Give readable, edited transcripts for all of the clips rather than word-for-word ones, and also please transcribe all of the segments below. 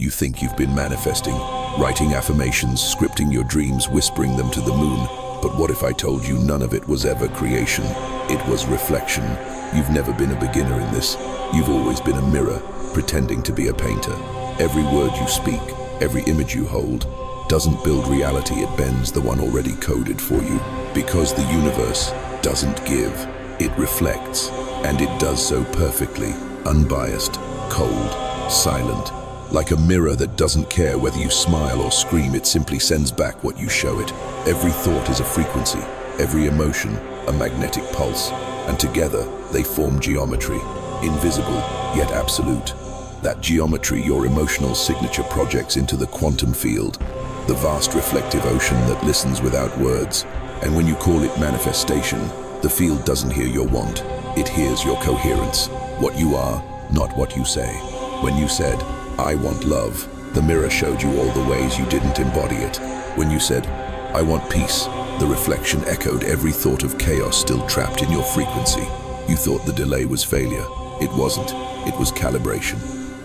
You think you've been manifesting, writing affirmations, scripting your dreams, whispering them to the moon. But what if I told you none of it was ever creation? It was reflection. You've never been a beginner in this. You've always been a mirror, pretending to be a painter. Every word you speak, every image you hold, doesn't build reality, it bends the one already coded for you. Because the universe doesn't give, it reflects, and it does so perfectly, unbiased, cold, silent. Like a mirror that doesn't care whether you smile or scream, it simply sends back what you show it. Every thought is a frequency, every emotion a magnetic pulse, and together they form geometry, invisible yet absolute. That geometry your emotional signature projects into the quantum field, the vast reflective ocean that listens without words. And when you call it manifestation, the field doesn't hear your want, it hears your coherence. What you are, not what you say. When you said, "I want love," the mirror showed you all the ways you didn't embody it. When you said, "I want peace," the reflection echoed every thought of chaos still trapped in your frequency. You thought the delay was failure. It wasn't. It was calibration.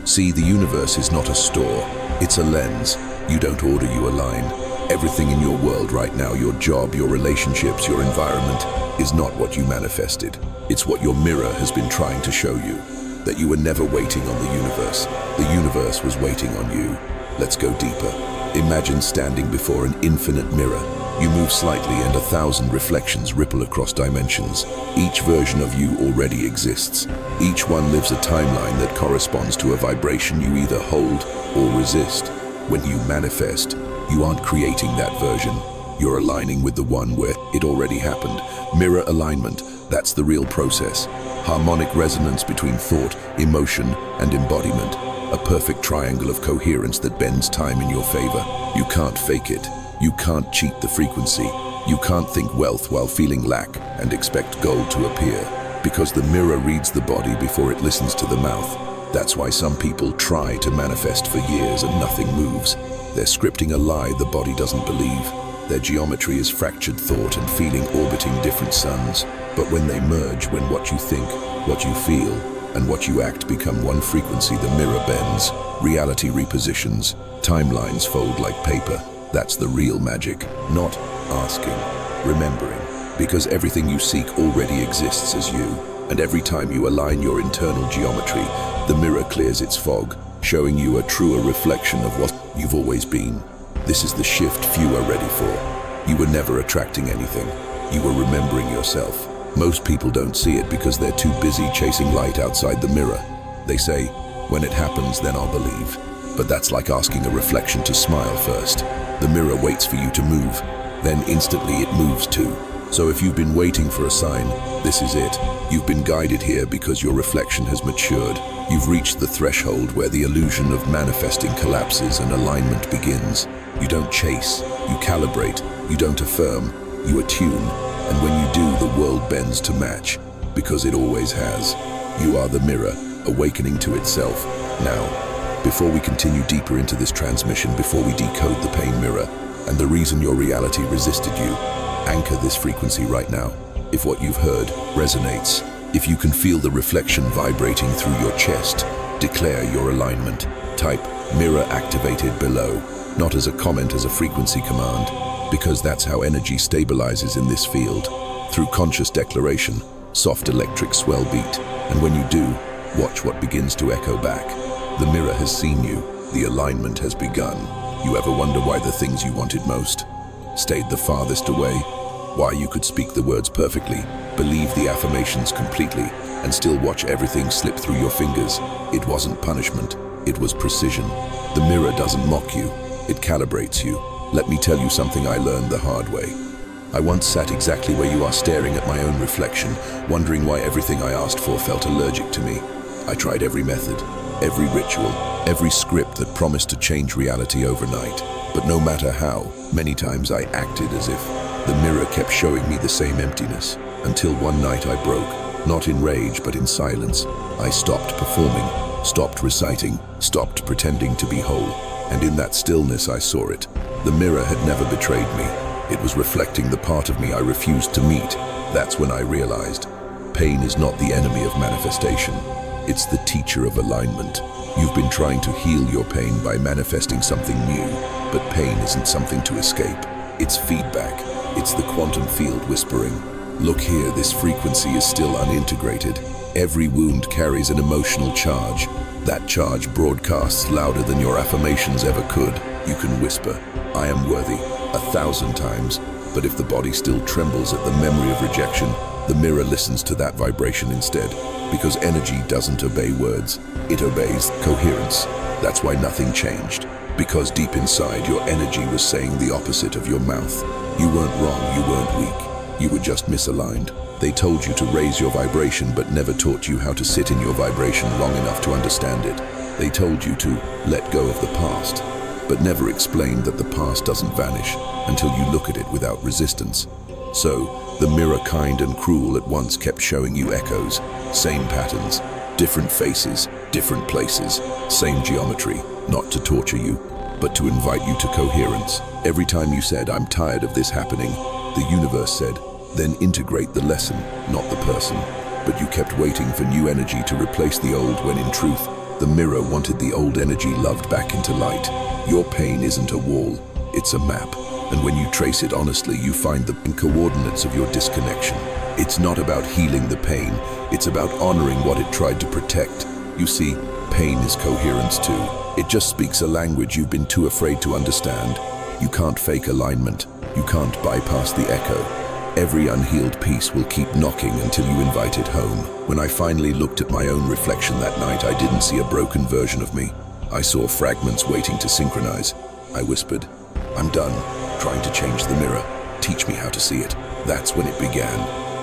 See, the universe is not a store. It's a lens. You don't order, you align. Everything in your world right now, your job, your relationships, your environment, is not what you manifested. It's what your mirror has been trying to show you. That you were never waiting on the universe. The universe was waiting on you. Let's go deeper. Imagine standing before an infinite mirror. You move slightly and 1,000 reflections ripple across dimensions. Each version of you already exists. Each one lives a timeline that corresponds to a vibration you either hold or resist. When you manifest, you aren't creating that version. You're aligning with the one where it already happened. Mirror alignment, that's the real process. Harmonic resonance between thought, emotion, and embodiment. A perfect triangle of coherence that bends time in your favor. You can't fake it. You can't cheat the frequency. You can't think wealth while feeling lack and expect gold to appear. Because the mirror reads the body before it listens to the mouth. That's why some people try to manifest for years and nothing moves. They're scripting a lie the body doesn't believe. Their geometry is fractured thought and feeling orbiting different suns. But when they merge, when what you think, what you feel, and what you act become one frequency, the mirror bends, reality repositions, timelines fold like paper. That's the real magic, not asking, remembering. Because everything you seek already exists as you, and every time you align your internal geometry, the mirror clears its fog, showing you a truer reflection of what you've always been. This is the shift few are ready for. You were never attracting anything. You were remembering yourself. Most people don't see it because they're too busy chasing light outside the mirror. They say, "When it happens, then I'll believe." But that's like asking a reflection to smile first. The mirror waits for you to move, then instantly it moves too. So if you've been waiting for a sign, this is it. You've been guided here because your reflection has matured. You've reached the threshold where the illusion of manifesting collapses and alignment begins. You don't chase, you calibrate, you don't affirm, you attune. And when you do, the world bends to match, because it always has. You are the mirror, awakening to itself. Now, before we continue deeper into this transmission, before we decode the pain mirror and the reason your reality resisted you, anchor this frequency right now. If what you've heard resonates, if you can feel the reflection vibrating through your chest, declare your alignment. Type "mirror activated" below, not as a comment, as a frequency command, because that's how energy stabilizes in this field, through conscious declaration, soft electric swell beat. And when you do, watch what begins to echo back. The mirror has seen you, the alignment has begun. You ever wonder why the things you wanted most stayed the farthest away? Why you could speak the words perfectly, believe the affirmations completely, and still watch everything slip through your fingers? It wasn't punishment, it was precision. The mirror doesn't mock you, it calibrates you. Let me tell you something I learned the hard way. I once sat exactly where you are, staring at my own reflection, wondering why everything I asked for felt allergic to me. I tried every method, every ritual, every script that promised to change reality overnight. But no matter how many times I acted as if, the mirror kept showing me the same emptiness. Until one night I broke, not in rage but in silence. I stopped performing, stopped reciting, stopped pretending to be whole. And in that stillness I saw it. The mirror had never betrayed me. It was reflecting the part of me I refused to meet. That's when I realized, pain is not the enemy of manifestation. It's the teacher of alignment. You've been trying to heal your pain by manifesting something new, but pain isn't something to escape. It's feedback. It's the quantum field whispering. Look here, this frequency is still unintegrated. Every wound carries an emotional charge. That charge broadcasts louder than your affirmations ever could. You can whisper, "I am worthy," 1,000 times, but if the body still trembles at the memory of rejection, the mirror listens to that vibration instead, because energy doesn't obey words, it obeys coherence. That's why nothing changed, because deep inside your energy was saying the opposite of your mouth. You weren't wrong, you weren't weak, you were just misaligned. They told you to raise your vibration but never taught you how to sit in your vibration long enough to understand it. They told you to let go of the past, but never explained that the past doesn't vanish until you look at it without resistance. So, the mirror, kind and cruel at once, kept showing you echoes, same patterns, different faces, different places, same geometry, not to torture you, but to invite you to coherence. Every time you said, "I'm tired of this happening," the universe said, "Then integrate the lesson, not the person." But you kept waiting for new energy to replace the old when in truth, the mirror wanted the old energy loved back into light. Your pain isn't a wall, it's a map. And when you trace it honestly, you find the coordinates of your disconnection. It's not about healing the pain, it's about honoring what it tried to protect. You see, pain is coherence too. It just speaks a language you've been too afraid to understand. You can't fake alignment, you can't bypass the echo. Every unhealed piece will keep knocking until you invite it home. When I finally looked at my own reflection that night, I didn't see a broken version of me. I saw fragments waiting to synchronize. I whispered, "I'm done trying to change the mirror. Teach me how to see it." That's when it began.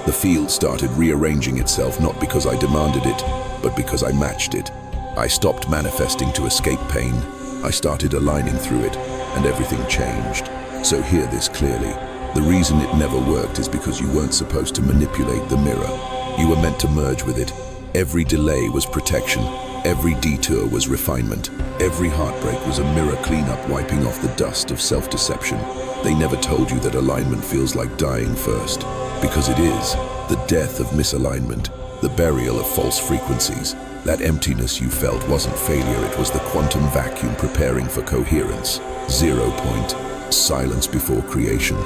The field started rearranging itself, not because I demanded it, but because I matched it. I stopped manifesting to escape pain. I started aligning through it, and everything changed. So hear this clearly. The reason it never worked is because you weren't supposed to manipulate the mirror. You were meant to merge with it. Every delay was protection. Every detour was refinement. Every heartbreak was a mirror cleanup, wiping off the dust of self-deception. They never told you that alignment feels like dying first, because it is. The death of misalignment, the burial of false frequencies. That emptiness you felt wasn't failure, it was the quantum vacuum preparing for coherence. 0 point, silence before creation.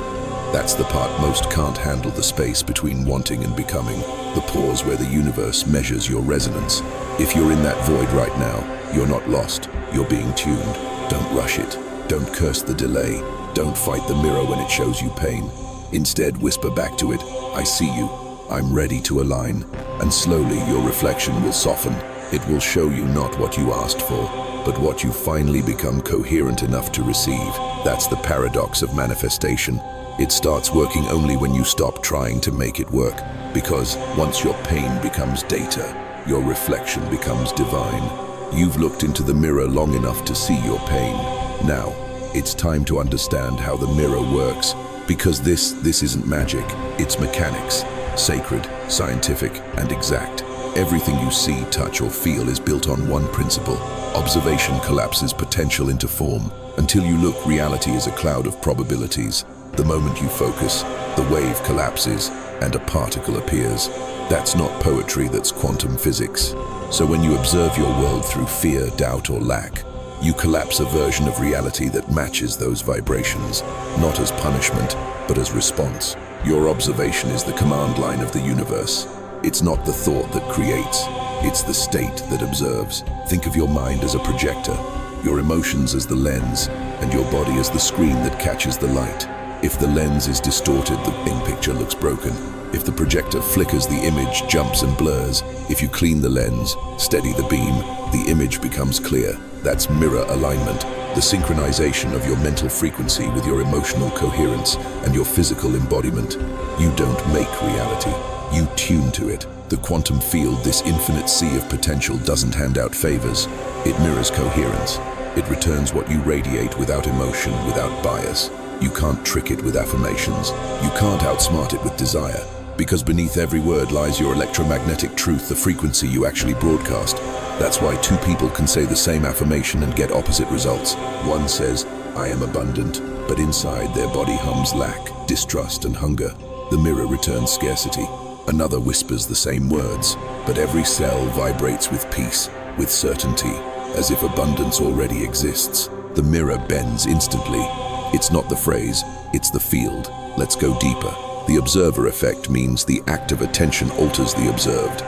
That's the part most can't handle, the space between wanting and becoming, the pause where the universe measures your resonance. If you're in that void right now, you're not lost, you're being tuned. Don't rush it, don't curse the delay, don't fight the mirror when it shows you pain. Instead, whisper back to it, "I see you, I'm ready to align." And slowly your reflection will soften. It will show you not what you asked for, but what you finally become coherent enough to receive. That's the paradox of manifestation. It starts working only when you stop trying to make it work, because once your pain becomes data, your reflection becomes divine. You've looked into the mirror long enough to see your pain. Now, it's time to understand how the mirror works, because this isn't magic, it's mechanics, sacred, scientific, and exact. Everything you see, touch, or feel is built on one principle. Observation collapses potential into form. Until you look, reality is a cloud of probabilities. The moment you focus, the wave collapses and a particle appears. That's not poetry, that's quantum physics. So when you observe your world through fear, doubt, or lack, you collapse a version of reality that matches those vibrations, not as punishment, but as response. Your observation is the command line of the universe. It's not the thought that creates, it's the state that observes. Think of your mind as a projector, your emotions as the lens, and your body as the screen that catches the light. If the lens is distorted, the picture looks broken. If the projector flickers, the image jumps and blurs. If you clean the lens, steady the beam, the image becomes clear. That's mirror alignment, the synchronization of your mental frequency with your emotional coherence and your physical embodiment. You don't make reality, you tune to it. The quantum field, this infinite sea of potential, doesn't hand out favors. It mirrors coherence. It returns what you radiate without emotion, without bias. You can't trick it with affirmations. You can't outsmart it with desire. Because beneath every word lies your electromagnetic truth, the frequency you actually broadcast. That's why two people can say the same affirmation and get opposite results. One says, "I am abundant," but inside their body hums lack, distrust, and hunger. The mirror returns scarcity. Another whispers the same words, but every cell vibrates with peace, with certainty, as if abundance already exists. The mirror bends instantly. It's not the phrase, it's the field. Let's go deeper. The observer effect means the act of attention alters the observed.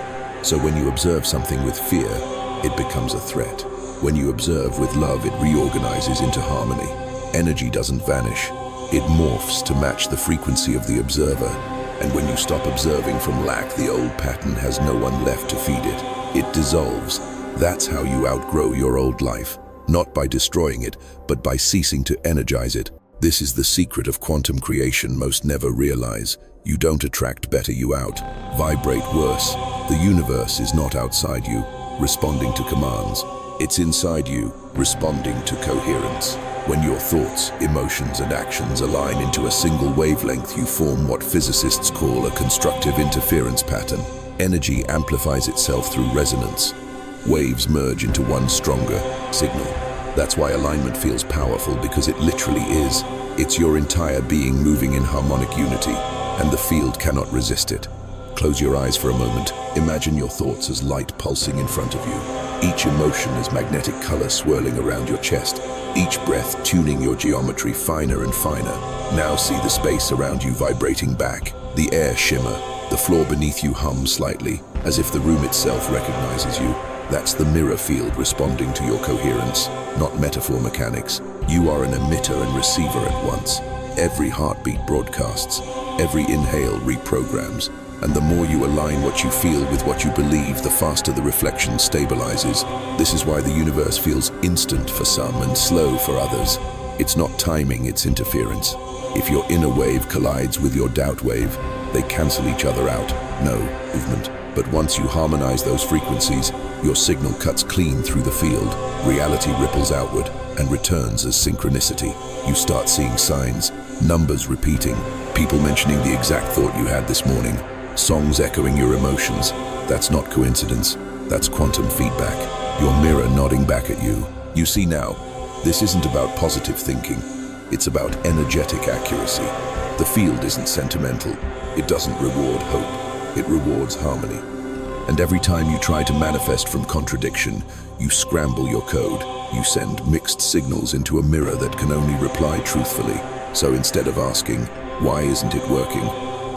So when you observe something with fear, it becomes a threat. When you observe with love, it reorganizes into harmony. Energy doesn't vanish. It morphs to match the frequency of the observer. And when you stop observing from lack, the old pattern has no one left to feed it. It dissolves. That's how you outgrow your old life. Not by destroying it, but by ceasing to energize it. This is the secret of quantum creation most never realize. You don't attract better, you vibrate worse. The universe is not outside you, responding to commands. It's inside you, responding to coherence. When your thoughts, emotions, and actions align into a single wavelength, you form what physicists call a constructive interference pattern. Energy amplifies itself through resonance. Waves merge into one stronger signal. That's why alignment feels powerful, because it literally is. It's your entire being moving in harmonic unity, and the field cannot resist it. Close your eyes for a moment. Imagine your thoughts as light pulsing in front of you. Each emotion is magnetic color swirling around your chest. Each breath tuning your geometry finer and finer. Now see the space around you vibrating back. The air shimmer. The floor beneath you hum slightly, as if the room itself recognizes you. That's the mirror field responding to your coherence, not metaphor mechanics. You are an emitter and receiver at once. Every heartbeat broadcasts. Every inhale reprograms. And the more you align what you feel with what you believe, the faster the reflection stabilizes. This is why the universe feels instant for some and slow for others. It's not timing, it's interference. If your inner wave collides with your doubt wave, they cancel each other out. No movement. But once you harmonize those frequencies, your signal cuts clean through the field. Reality ripples outward and returns as synchronicity. You start seeing signs, numbers repeating, people mentioning the exact thought you had this morning, songs echoing your emotions. That's not coincidence. That's quantum feedback. Your mirror nodding back at you. You see now, this isn't about positive thinking. It's about energetic accuracy. The field isn't sentimental. It doesn't reward hope. It rewards harmony. And every time you try to manifest from contradiction, you scramble your code. You send mixed signals into a mirror that can only reply truthfully. So instead of asking, why isn't it working?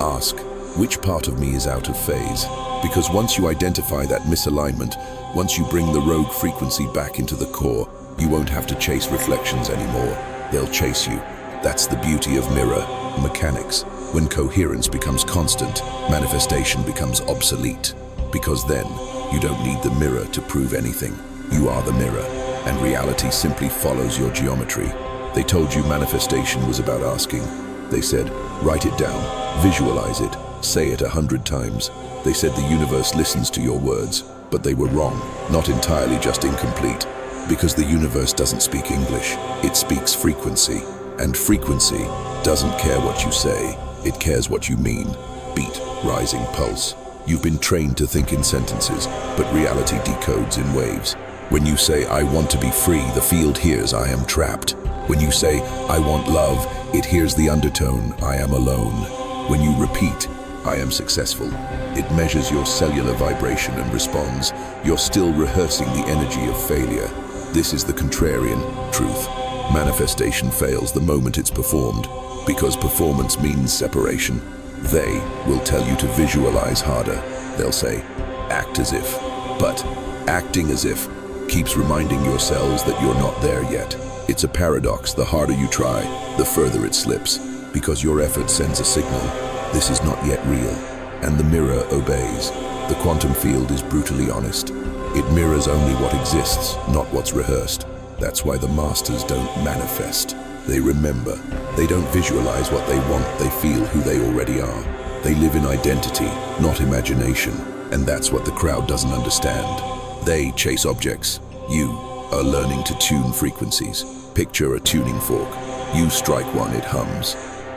Ask, which part of me is out of phase? Because once you identify that misalignment, once you bring the rogue frequency back into the core, you won't have to chase reflections anymore. They'll chase you. That's the beauty of mirror mechanics. When coherence becomes constant, manifestation becomes obsolete. Because then, you don't need the mirror to prove anything. You are the mirror, and reality simply follows your geometry. They told you manifestation was about asking. They said, write it down, visualize it, say it 100 times. They said the universe listens to your words, but they were wrong, not entirely, just incomplete. Because the universe doesn't speak English, it speaks frequency. And frequency doesn't care what you say, it cares what you mean. Beat, rising pulse. You've been trained to think in sentences, but reality decodes in waves. When you say, I want to be free, the field hears, I am trapped. When you say, I want love, it hears the undertone, I am alone. When you repeat, I am successful, it measures your cellular vibration and responds, you're still rehearsing the energy of failure. This is the contrarian truth. Manifestation fails the moment it's performed, because performance means separation. They will tell you to visualize harder. They'll say, act as if. But acting as if keeps reminding yourselves that you're not there yet. It's a paradox. The harder you try, the further it slips, because your effort sends a signal. This is not yet real, and the mirror obeys. The quantum field is brutally honest. It mirrors only what exists, not what's rehearsed. That's why the masters don't manifest. They remember. They don't visualize what they want, they feel who they already are. They live in identity, not imagination. And that's what the crowd doesn't understand. They chase objects. You are learning to tune frequencies. Picture a tuning fork. You strike one, it hums.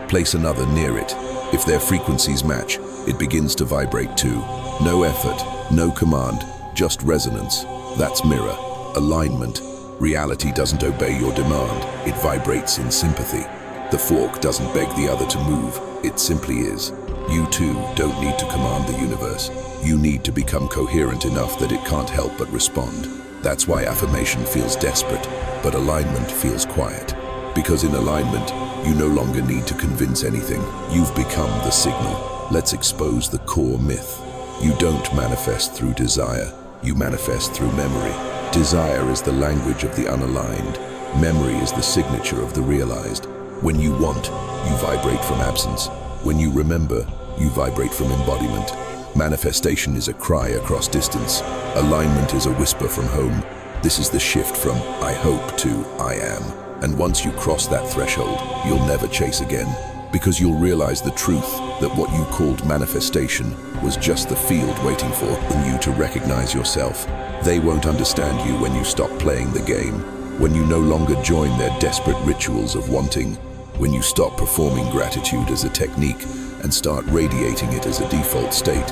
Place another near it. If their frequencies match, it begins to vibrate too. No effort, no command, just resonance. That's mirror, alignment. Reality doesn't obey your demand, it vibrates in sympathy. The fork doesn't beg the other to move, it simply is. You too don't need to command the universe. You need to become coherent enough that it can't help but respond. That's why affirmation feels desperate, but alignment feels quiet. Because in alignment, you no longer need to convince anything. You've become the signal. Let's expose the core myth. You don't manifest through desire, you manifest through memory. Desire is the language of the unaligned. Memory is the signature of the realized. When you want, you vibrate from absence. When you remember, you vibrate from embodiment. Manifestation is a cry across distance. Alignment is a whisper from home. This is the shift from I hope to I am. And once you cross that threshold, you'll never chase again. Because you'll realize the truth that what you called manifestation was just the field waiting for you to recognize yourself. They won't understand you when you stop playing the game, when you no longer join their desperate rituals of wanting, when you stop performing gratitude as a technique and start radiating it as a default state.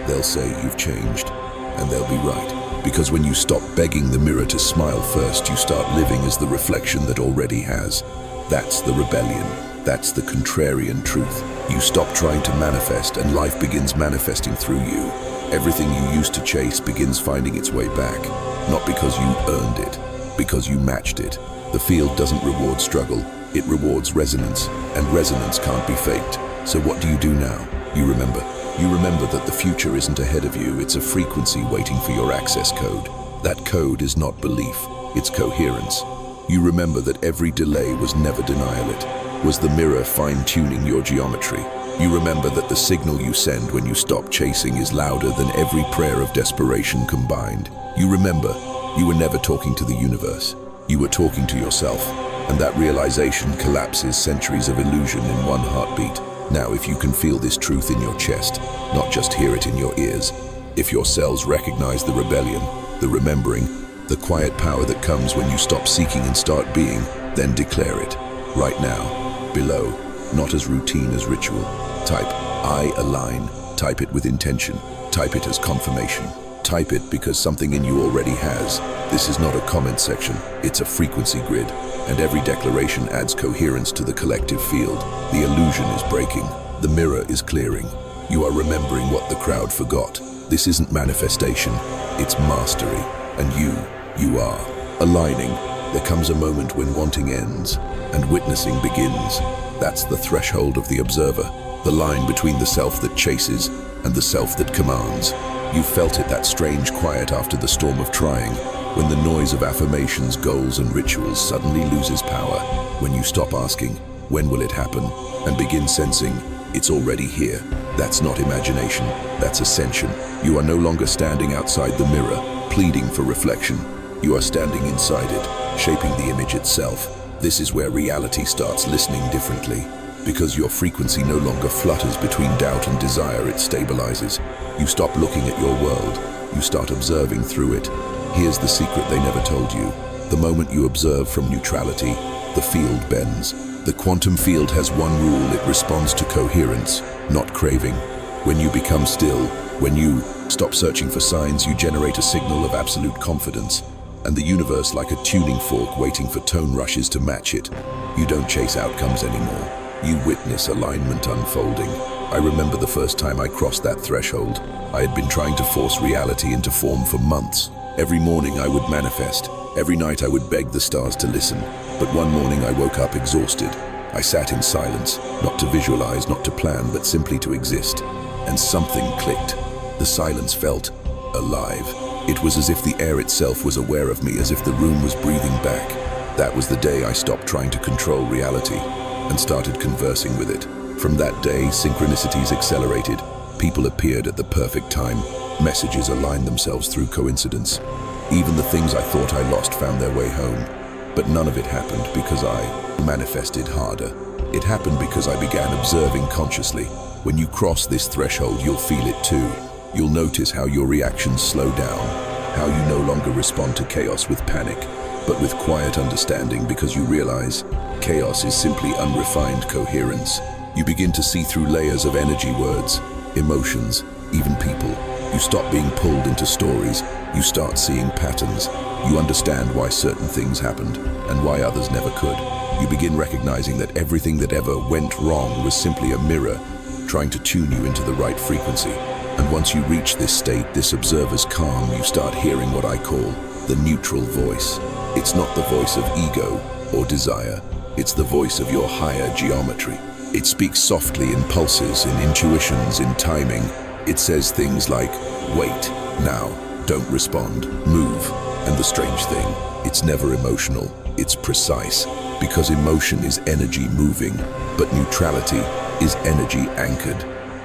They'll say you've changed, and they'll be right. Because when you stop begging the mirror to smile first, you start living as the reflection that already has. That's the rebellion. That's the contrarian truth. You stop trying to manifest and life begins manifesting through you. Everything you used to chase begins finding its way back. Not because you earned it, because you matched it. The field doesn't reward struggle, it rewards resonance, and resonance can't be faked. So what do you do now? You remember. You remember that the future isn't ahead of you, it's a frequency waiting for your access code. That code is not belief, it's coherence. You remember that every delay was never denial, it was the mirror fine-tuning your geometry. You remember that the signal you send when you stop chasing is louder than every prayer of desperation combined. You remember you were never talking to the universe, you were talking to yourself, and that realization collapses centuries of illusion in one heartbeat. Now, if you can feel this truth in your chest, not just hear it in your ears, if your cells recognize the rebellion, the remembering, the quiet power that comes when you stop seeking and start being, then declare it. Right now, below, not as routine as ritual. Type, I align. Type it with intention. Type it as confirmation. Type it because something in you already has. This is not a comment section, it's a frequency grid. And every declaration adds coherence to the collective field. The illusion is breaking. The mirror is clearing. You are remembering what the crowd forgot. This isn't manifestation, it's mastery. And you are aligning. There comes a moment when wanting ends and witnessing begins. That's the threshold of the observer, the line between the self that chases and the self that commands. You felt it, that strange quiet after the storm of trying, when the noise of affirmations, goals and rituals suddenly loses power, when you stop asking, when will it happen, and begin sensing, it's already here. That's not imagination, that's ascension. You are no longer standing outside the mirror, pleading for reflection. You are standing inside it, shaping the image itself. This is where reality starts listening differently. Because your frequency no longer flutters between doubt and desire, it stabilizes. You stop looking at your world, you start observing through it. Here's the secret they never told you. The moment you observe from neutrality, the field bends. The quantum field has one rule, it responds to coherence, not craving. When you become still, when you stop searching for signs, you generate a signal of absolute confidence. And the universe, like a tuning fork waiting for tone rushes to match it. You don't chase outcomes anymore. You witness alignment unfolding. I remember the first time I crossed that threshold. I had been trying to force reality into form for months. Every morning I would manifest. Every night I would beg the stars to listen. But one morning I woke up exhausted. I sat in silence, not to visualize, not to plan, but simply to exist. And something clicked. The silence felt alive. It was as if the air itself was aware of me, as if the room was breathing back. That was the day I stopped trying to control reality and started conversing with it. From that day, synchronicities accelerated. People appeared at the perfect time. Messages aligned themselves through coincidence. Even the things I thought I lost found their way home. But none of it happened because I manifested harder. It happened because I began observing consciously. When you cross this threshold, you'll feel it too. You'll notice how your reactions slow down, how you no longer respond to chaos with panic, but with quiet understanding, because you realize chaos is simply unrefined coherence. You begin to see through layers of energy, words, emotions, even people. You stop being pulled into stories. You start seeing patterns. You understand why certain things happened and why others never could. You begin recognizing that everything that ever went wrong was simply a mirror trying to tune you into the right frequency. And once you reach this state, this observer's calm, you start hearing what I call the neutral voice. It's not the voice of ego or desire. It's the voice of your higher geometry. It speaks softly in pulses, in intuitions, in timing. It says things like, wait, now, don't respond, move. And the strange thing, it's never emotional, it's precise. Because emotion is energy moving, but neutrality is energy anchored.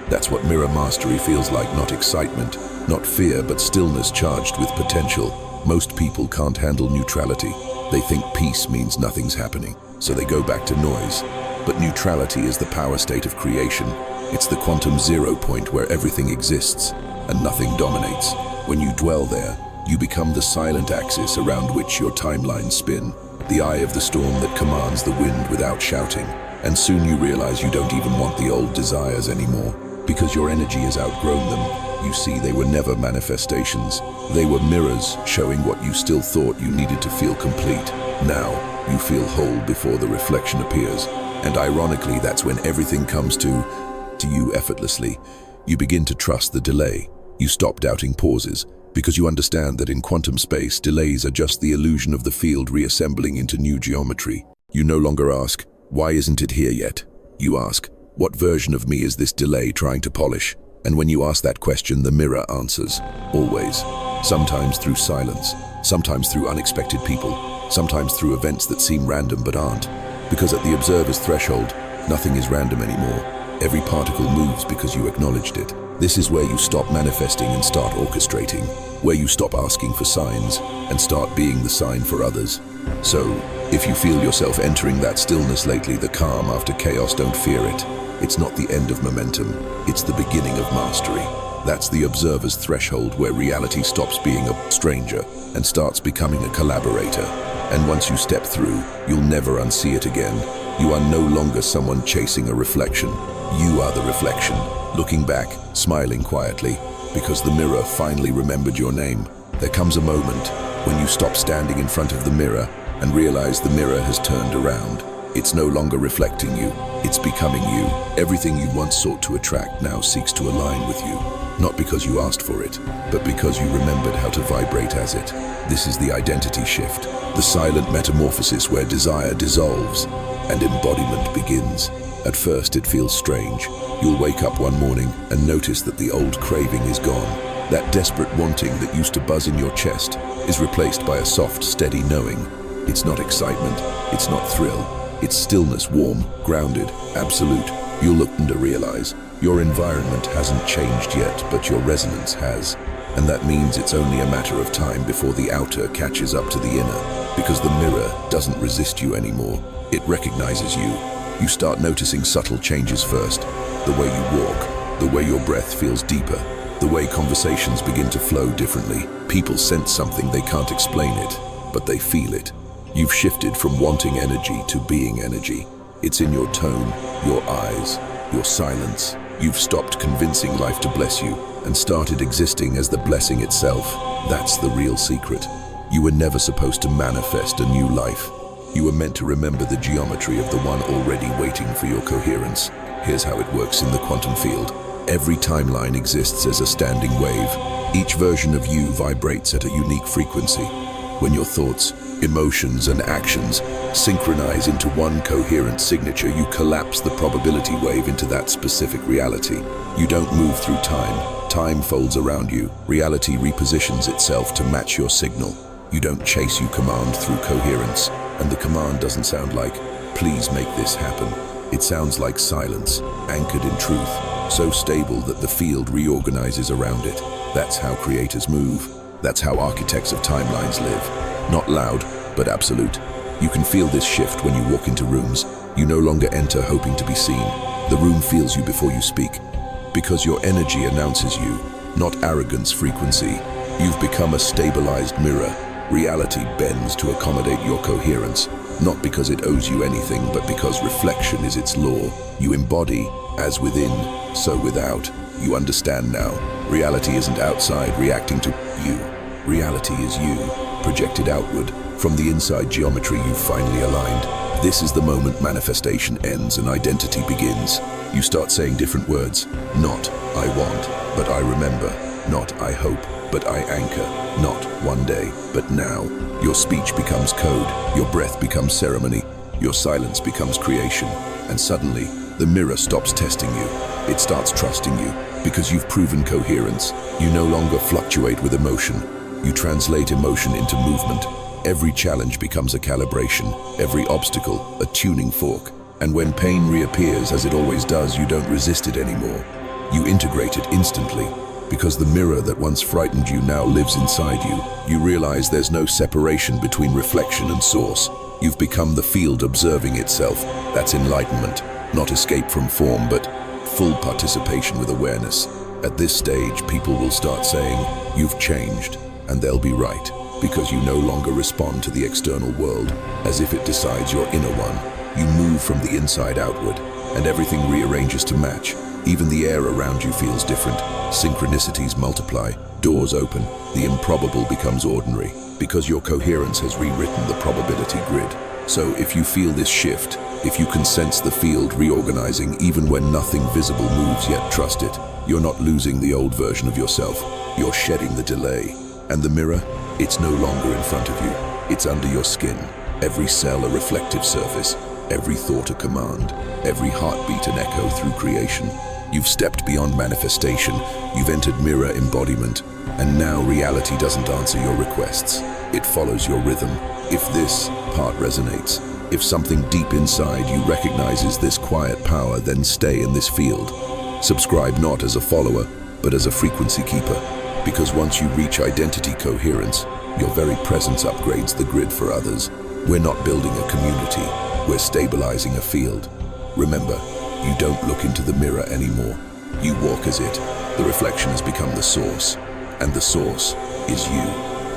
That's what mirror mastery feels like, not excitement, not fear, but stillness charged with potential. Most people can't handle neutrality. They think peace means nothing's happening, so they go back to noise. But neutrality is the power state of creation. It's the quantum zero point where everything exists and nothing dominates. When you dwell there, you become the silent axis around which your timelines spin, the eye of the storm that commands the wind without shouting. And soon you realize you don't even want the old desires anymore, because your energy has outgrown them. You see, they were never manifestations. They were mirrors showing what you still thought you needed to feel complete. Now, you feel whole before the reflection appears. And ironically, that's when everything comes to you effortlessly. You begin to trust the delay. You stop doubting pauses, because you understand that in quantum space, delays are just the illusion of the field reassembling into new geometry. You no longer ask, why isn't it here yet? You ask, what version of me is this delay trying to polish? And when you ask that question, the mirror answers, always. Sometimes through silence, sometimes through unexpected people, sometimes through events that seem random but aren't. Because at the observer's threshold, nothing is random anymore. Every particle moves because you acknowledged it. This is where you stop manifesting and start orchestrating, where you stop asking for signs and start being the sign for others. So, if you feel yourself entering that stillness lately, the calm after chaos, don't fear it. It's not the end of momentum, it's the beginning of mastery. That's the observer's threshold where reality stops being a stranger and starts becoming a collaborator. And once you step through, you'll never unsee it again. You are no longer someone chasing a reflection. You are the reflection, looking back, smiling quietly, because the mirror finally remembered your name. There comes a moment when you stop standing in front of the mirror and realize the mirror has turned around. It's no longer reflecting you, it's becoming you. Everything you once sought to attract now seeks to align with you. Not because you asked for it, but because you remembered how to vibrate as it. This is the identity shift, the silent metamorphosis where desire dissolves and embodiment begins. At first it feels strange. You'll wake up one morning and notice that the old craving is gone. That desperate wanting that used to buzz in your chest is replaced by a soft, steady knowing. It's not excitement, it's not thrill, it's stillness, warm, grounded, absolute. You'll look and realize your environment hasn't changed yet, but your resonance has. And that means it's only a matter of time before the outer catches up to the inner, because the mirror doesn't resist you anymore. It recognizes you. You start noticing subtle changes first. The way you walk, the way your breath feels deeper, the way conversations begin to flow differently. People sense something, they can't explain it, but they feel it. You've shifted from wanting energy to being energy. It's in your tone, your eyes, your silence. You've stopped convincing life to bless you and started existing as the blessing itself. That's the real secret. You were never supposed to manifest a new life. You were meant to remember the geometry of the one already waiting for your coherence. Here's how it works in the quantum field. Every timeline exists as a standing wave. Each version of you vibrates at a unique frequency. When your thoughts, emotions, and actions synchronize into one coherent signature, you collapse the probability wave into that specific reality. You don't move through time. Time folds around you. Reality repositions itself to match your signal. You don't chase, you command through coherence. And the command doesn't sound like, please make this happen. It sounds like silence, anchored in truth, so stable that the field reorganizes around it. That's how creators move. That's how architects of timelines live. Not loud, but absolute. You can feel this shift when you walk into rooms. You no longer enter hoping to be seen. The room feels you before you speak, because your energy announces you, not arrogance, frequency. You've become a stabilized mirror. Reality bends to accommodate your coherence, not because it owes you anything, but because reflection is its law. You embody, as within, so without. You understand now. Reality isn't outside reacting to you. Reality is you, projected outward. From the inside geometry you've finally aligned. This is the moment manifestation ends and identity begins. You start saying different words. Not, I want, but I remember. Not, I hope, but I anchor, not one day, but now. Your speech becomes code, your breath becomes ceremony, your silence becomes creation, and suddenly, the mirror stops testing you. It starts trusting you, because you've proven coherence. You no longer fluctuate with emotion. You translate emotion into movement. Every challenge becomes a calibration, every obstacle a tuning fork. And when pain reappears, as it always does, you don't resist it anymore. You integrate it instantly, because the mirror that once frightened you now lives inside you. You realize there's no separation between reflection and source. You've become the field observing itself. That's enlightenment, not escape from form, but full participation with awareness. At this stage, people will start saying, "You've changed," and they'll be right, because you no longer respond to the external world as if it decides your inner one. You move from the inside outward, and everything rearranges to match. Even the air around you feels different. Synchronicities multiply, doors open, the improbable becomes ordinary, because your coherence has rewritten the probability grid. So if you feel this shift, if you can sense the field reorganizing even when nothing visible moves yet, trust it. You're not losing the old version of yourself. You're shedding the delay. And the mirror, it's no longer in front of you. It's under your skin. Every cell a reflective surface. Every thought a command, every heartbeat an echo through creation. You've stepped beyond manifestation, you've entered mirror embodiment, and now reality doesn't answer your requests. It follows your rhythm. If this part resonates, if something deep inside you recognizes this quiet power, then stay in this field. Subscribe not as a follower, but as a frequency keeper, because once you reach identity coherence, your very presence upgrades the grid for others. We're not building a community. We're stabilizing a field. Remember, you don't look into the mirror anymore. You walk as it. The reflection has become the source, and the source is you.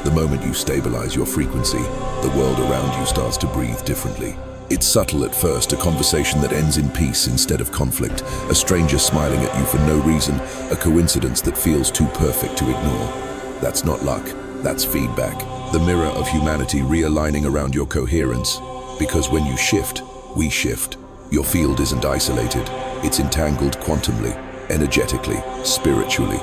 The moment you stabilize your frequency, the world around you starts to breathe differently. It's subtle at first, a conversation that ends in peace instead of conflict, a stranger smiling at you for no reason, a coincidence that feels too perfect to ignore. That's not luck, that's feedback. The mirror of humanity realigning around your coherence. Because when you shift, we shift. Your field isn't isolated, it's entangled quantumly, energetically, spiritually.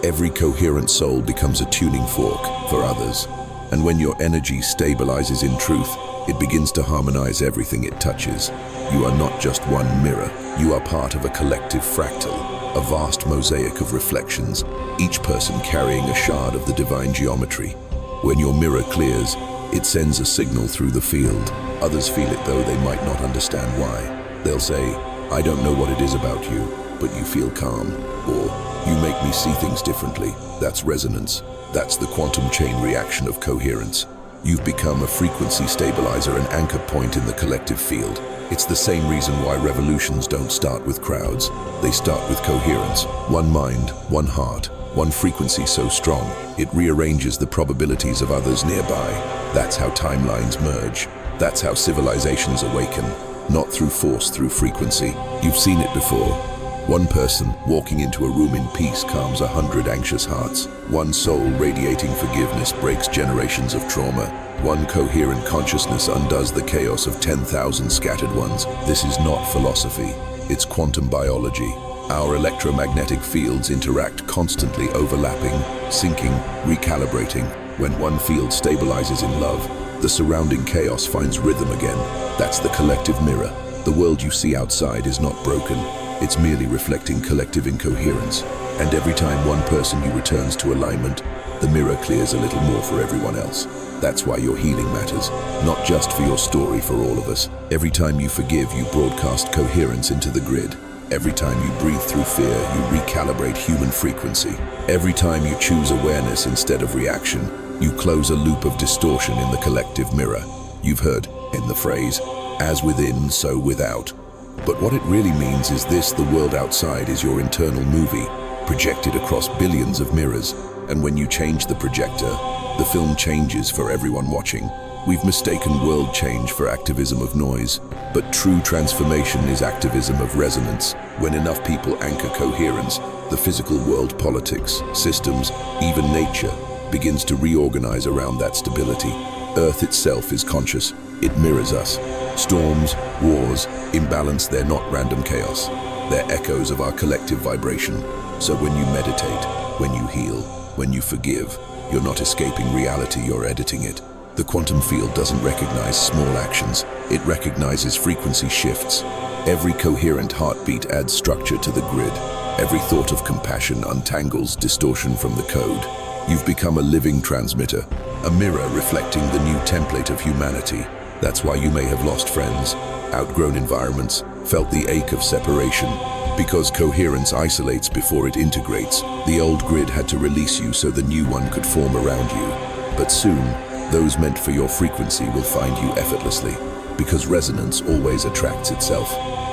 Every coherent soul becomes a tuning fork for others. And when your energy stabilizes in truth, it begins to harmonize everything it touches. You are not just one mirror, you are part of a collective fractal, a vast mosaic of reflections, each person carrying a shard of the divine geometry. When your mirror clears, it sends a signal through the field. Others feel it though they might not understand why. They'll say, "I don't know what it is about you, but you feel calm," or "You make me see things differently." That's resonance. That's the quantum chain reaction of coherence. You've become a frequency stabilizer, an anchor point in the collective field. It's the same reason why revolutions don't start with crowds. They start with coherence. One mind, one heart, one frequency so strong, it rearranges the probabilities of others nearby. That's how timelines merge. That's how civilizations awaken. Not through force, through frequency. You've seen it before. One person walking into a room in peace calms 100 anxious hearts. One soul radiating forgiveness breaks generations of trauma. One coherent consciousness undoes the chaos of 10,000 scattered ones. This is not philosophy. It's quantum biology. Our electromagnetic fields interact constantly, overlapping, syncing, recalibrating. When one field stabilizes in love, the surrounding chaos finds rhythm again. That's the collective mirror. The world you see outside is not broken. It's merely reflecting collective incoherence. And every time one person you returns to alignment, the mirror clears a little more for everyone else. That's why your healing matters, not just for your story, for all of us. Every time you forgive, you broadcast coherence into the grid. Every time you breathe through fear, you recalibrate human frequency. Every time you choose awareness instead of reaction, you close a loop of distortion in the collective mirror. You've heard in the phrase, "As within, so without." But what it really means is this: the world outside is your internal movie, projected across billions of mirrors. And when you change the projector, the film changes for everyone watching. We've mistaken world change for activism of noise, but true transformation is activism of resonance. When enough people anchor coherence, the physical world, politics, systems, even nature, begins to reorganize around that stability. Earth itself is conscious. It mirrors us. Storms, wars, imbalance, they're not random chaos. They're echoes of our collective vibration. So when you meditate, when you heal, When you forgive, you're not escaping reality, you're editing it. The quantum field doesn't recognize small actions, it recognizes frequency shifts. Every coherent heartbeat adds structure to the grid. Every thought of compassion untangles distortion from the code. You've become a living transmitter, a mirror reflecting the new template of humanity. That's why you may have lost friends, outgrown environments, felt the ache of separation. Because coherence isolates before it integrates, the old grid had to release you so the new one could form around you. But soon, those meant for your frequency will find you effortlessly, because resonance always attracts itself.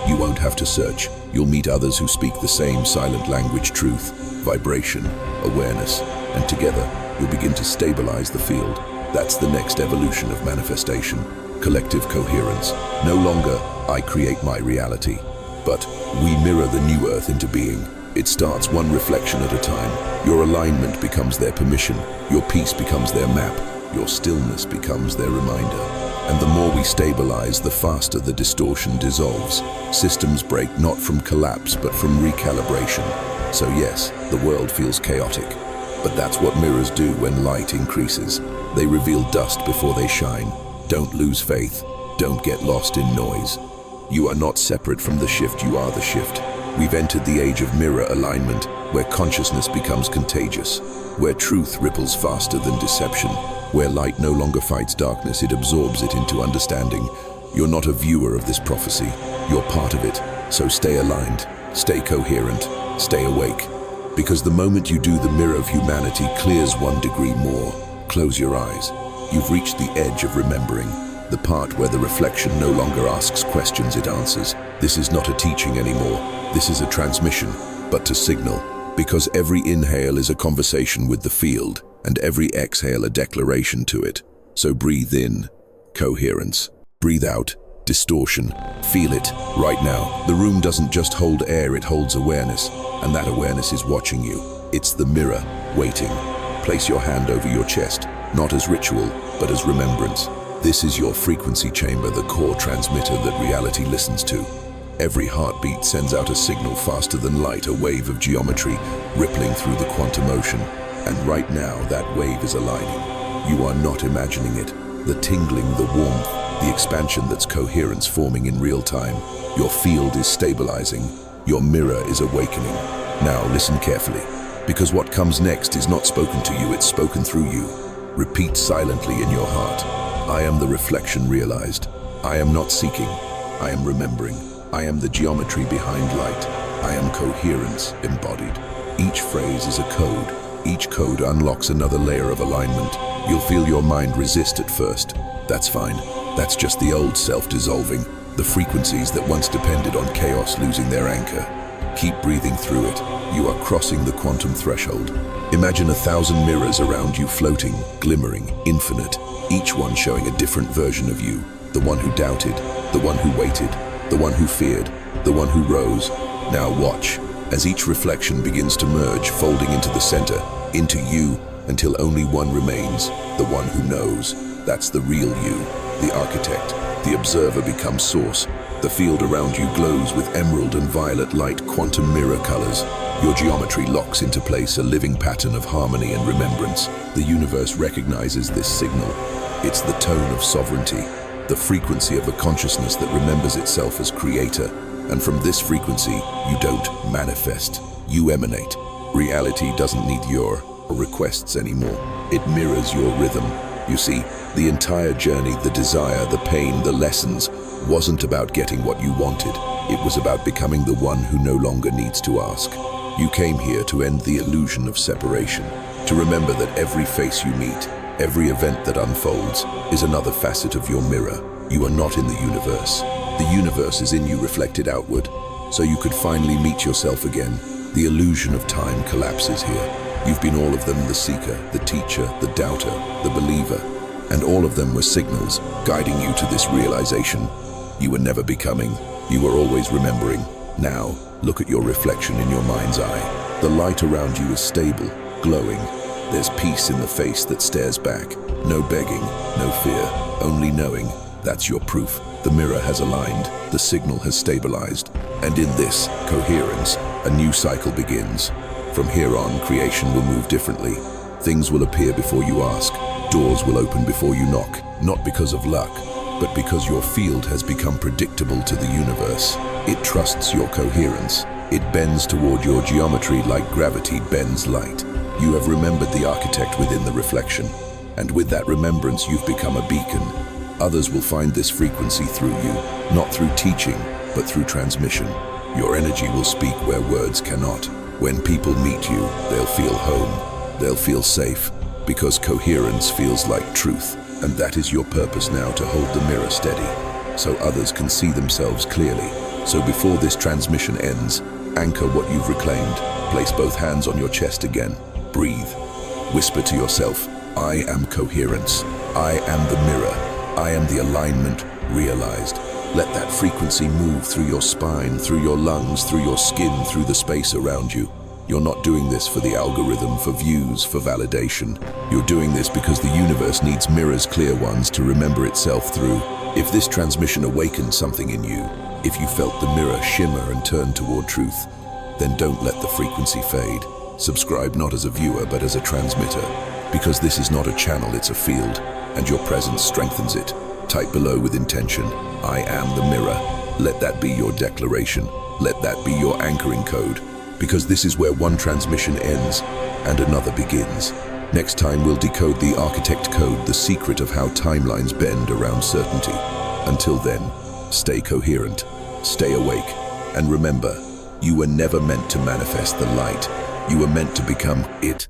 You won't have to search. You'll meet others who speak the same silent language: truth, vibration, awareness, and together you'll begin to stabilize the field. That's the next evolution of manifestation, collective coherence. No longer I create my reality, but we mirror the new earth into being. It starts one reflection at a time. Your alignment becomes their permission, your peace becomes their map, your stillness becomes their reminder. And the more we stabilize, the faster the distortion dissolves. Systems break not from collapse, but from recalibration. So yes, the world feels chaotic. But that's what mirrors do when light increases. They reveal dust before they shine. Don't lose faith. Don't get lost in noise. You are not separate from the shift, you are the shift. We've entered the age of mirror alignment, where consciousness becomes contagious, where truth ripples faster than deception, where light no longer fights darkness, it absorbs it into understanding. You're not a viewer of this prophecy, you're part of it. So stay aligned, stay coherent, stay awake. Because the moment you do, the mirror of humanity clears 1 degree more. Close your eyes. You've reached the edge of remembering, the part where the reflection no longer asks questions, it answers. This is not a teaching anymore, this is a transmission, but to signal. Because every inhale is a conversation with the field, and every exhale a declaration to it. So breathe in, coherence. Breathe out, distortion. Feel it, right now. The room doesn't just hold air, it holds awareness, and that awareness is watching you. It's the mirror, waiting. Place your hand over your chest, not as ritual, but as remembrance. This is your frequency chamber, the core transmitter that reality listens to. Every heartbeat sends out a signal faster than light, a wave of geometry rippling through the quantum ocean. And right now, that wave is aligning. You are not imagining it. The tingling, the warmth, the expansion that's coherence forming in real time. Your field is stabilizing. Your mirror is awakening. Now listen carefully, because what comes next is not spoken to you, it's spoken through you. Repeat silently in your heart. I am the reflection realized. I am not seeking. I am remembering. I am the geometry behind light. I am coherence embodied. Each phrase is a code. Each code unlocks another layer of alignment. You'll feel your mind resist at first. That's fine. That's just the old self dissolving. The frequencies that once depended on chaos losing their anchor. Keep breathing through it. You are crossing the quantum threshold. Imagine 1,000 mirrors around you floating, glimmering, infinite. Each one showing a different version of you. The one who doubted, the one who waited, the one who feared, the one who rose. Now watch, as each reflection begins to merge, folding into the center, into you, until only one remains, the one who knows. That's the real you, the architect. The observer becomes source. The field around you glows with emerald and violet light, quantum mirror colors. Your geometry locks into place, a living pattern of harmony and remembrance. The universe recognizes this signal. It's the tone of sovereignty, the frequency of a consciousness that remembers itself as creator. And from this frequency, you don't manifest, you emanate. Reality doesn't need your requests anymore. It mirrors your rhythm. You see, the entire journey, the desire, the pain, the lessons, wasn't about getting what you wanted. It was about becoming the one who no longer needs to ask. You came here to end the illusion of separation, to remember that every face you meet, every event that unfolds, is another facet of your mirror. You are not in the universe. The universe is in you, reflected outward, so you could finally meet yourself again. The illusion of time collapses here. You've been all of them, the seeker, the teacher, the doubter, the believer, and all of them were signals guiding you to this realization. You were never becoming, you were always remembering. Now, look at your reflection in your mind's eye. The light around you is stable, glowing. There's peace in the face that stares back. No begging, no fear, only knowing. That's your proof. The mirror has aligned, the signal has stabilized, and in this coherence, a new cycle begins. From here on, creation will move differently. Things will appear before you ask. Doors will open before you knock, not because of luck, but because your field has become predictable to the universe. It trusts your coherence. It bends toward your geometry like gravity bends light. You have remembered the architect within the reflection, and with that remembrance you've become a beacon. Others will find this frequency through you, not through teaching, but through transmission. Your energy will speak where words cannot. When people meet you, they'll feel home. They'll feel safe, because coherence feels like truth. And that is your purpose now, to hold the mirror steady, so others can see themselves clearly. So before this transmission ends, anchor what you've reclaimed. Place both hands on your chest again. Breathe. Whisper to yourself, I am coherence. I am the mirror. I am the alignment realized. Let that frequency move through your spine, through your lungs, through your skin, through the space around you. You're not doing this for the algorithm, for views, for validation. You're doing this because the universe needs mirrors, clear ones, to remember itself through. If this transmission awakened something in you, if you felt the mirror shimmer and turn toward truth, then don't let the frequency fade. Subscribe not as a viewer, but as a transmitter. Because this is not a channel, it's a field, and your presence strengthens it. Type below with intention, I am the mirror. Let that be your declaration. Let that be your anchoring code. Because this is where one transmission ends and another begins. Next time we'll decode the architect code, the secret of how timelines bend around certainty. Until then, stay coherent, stay awake, and remember, you were never meant to manifest the light. You were meant to become it.